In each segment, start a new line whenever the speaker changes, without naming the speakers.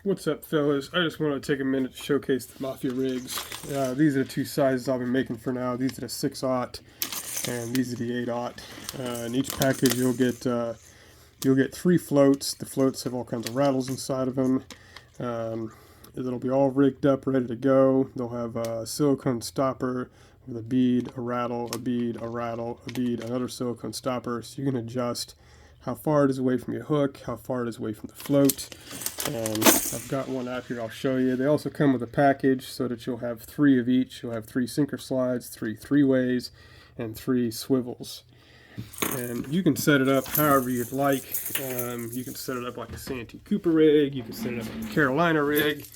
What's up, fellas? I just want to take a minute to showcase the Mafia Rigs. These are the two sizes I've been making for now. These are the 6/0 and these are the 8/0. In each package you'll get 3 floats. The floats have all kinds of rattles inside of them. It'll be all rigged up, ready to go. They'll have a silicone stopper with a bead, a rattle, a bead, a rattle, a bead, another silicone stopper, so you can adjust how far it is away from your hook, how far it is away from the float. And I've got one out here I'll show you. They also come with a package so that you'll have 3 of each. You'll have 3 sinker slides, 3 three-ways, and 3 swivels. And you can set it up however you'd like. You can set it up like a Santee Cooper rig. You can set it up like a Carolina rig.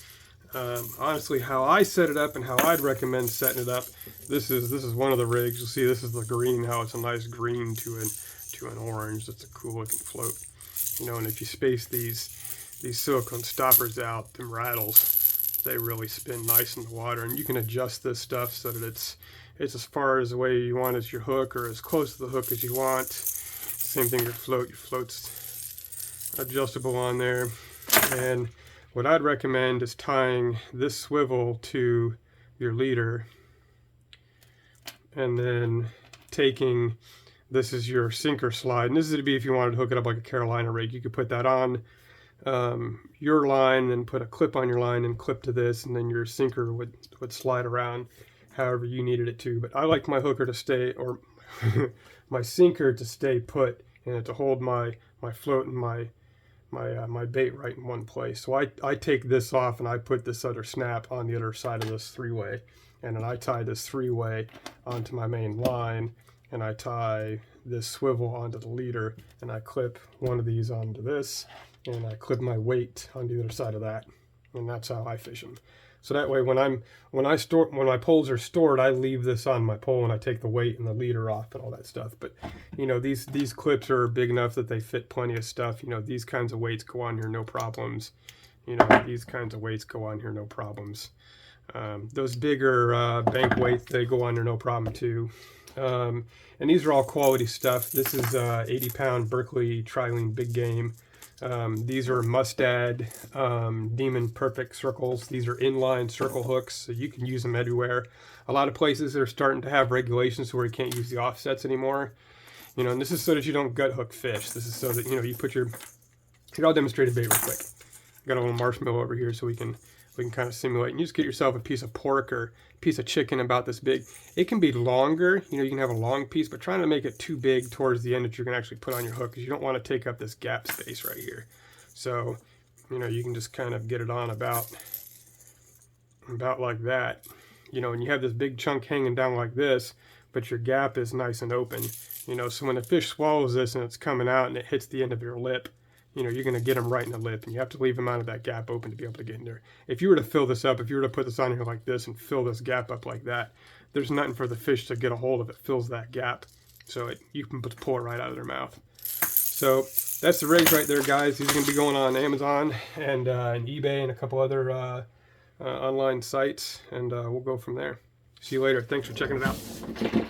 Honestly, how I set it up and how I'd recommend setting it up, this is one of the rigs. You'll see this is the green, how it's a nice green to an orange. That's a cool looking float. You know, and if you space these silicone stoppers out, them rattles, they really spin nice in the water. And you can adjust this stuff so that it's as far as away you want as your hook, or as close to the hook as you want. Same thing with your float's adjustable on there. And what I'd recommend is tying this swivel to your leader, and then taking, this is your sinker slide, and this is to be if you wanted to hook it up like a Carolina rig. You could put that on your line, and put a clip on your line and clip to this, and then your sinker would slide around however you needed it to. But I like my hooker to stay, or my sinker to stay put, and to hold my float and my bait right in one place. So I take this off and I put this other snap on the other side of this 3-way, and then I tie this 3-way onto my main line, and I tie this swivel onto the leader, and I clip one of these onto this, and I clip my weight on the other side of that, and that's how I fish them. So that way, when my poles are stored, I leave this on my pole and I take the weight and the leader off and all that stuff. But you know, these clips are big enough that they fit plenty of stuff. You know, these kinds of weights go on here, no problems. You know, these kinds of weights go on here, no problems. Those bigger bank weights, they go on here, no problem too. And these are all quality stuff. This is 80-pound Berkeley Trilene Big Game. These are Mustad Demon Perfect circles. These are inline circle hooks, so you can use them everywhere. A lot of places are starting to have regulations where you can't use the offsets anymore. You know, and this is so that you don't gut hook fish. This is so that, you know, you put your, here, I'll demonstrate a bait real quick. Got a little marshmallow over here so we can kind of simulate. And you just get yourself a piece of pork or piece of chicken about this big. It can be longer, you know, you can have a long piece, but trying to make it too big towards the end that you're gonna actually put on your hook, because you don't want to take up this gap space right here. So, you know, you can just kind of get it on about like that, you know, and you have this big chunk hanging down like this, but your gap is nice and open, you know, so when the fish swallows this and it's coming out and it hits the end of your lip, you know, you're going to get them right in the lip, and you have to leave them out of that gap open to be able to get in there. If you were to fill this up, if you were to put this on here like this and fill this gap up like that, there's nothing for the fish to get a hold of. It fills that gap, so you can pull it right out of their mouth. So that's the rigs right there, guys. These are going to be going on Amazon and eBay and a couple other online sites, and we'll go from there. See you later. Thanks for checking it out.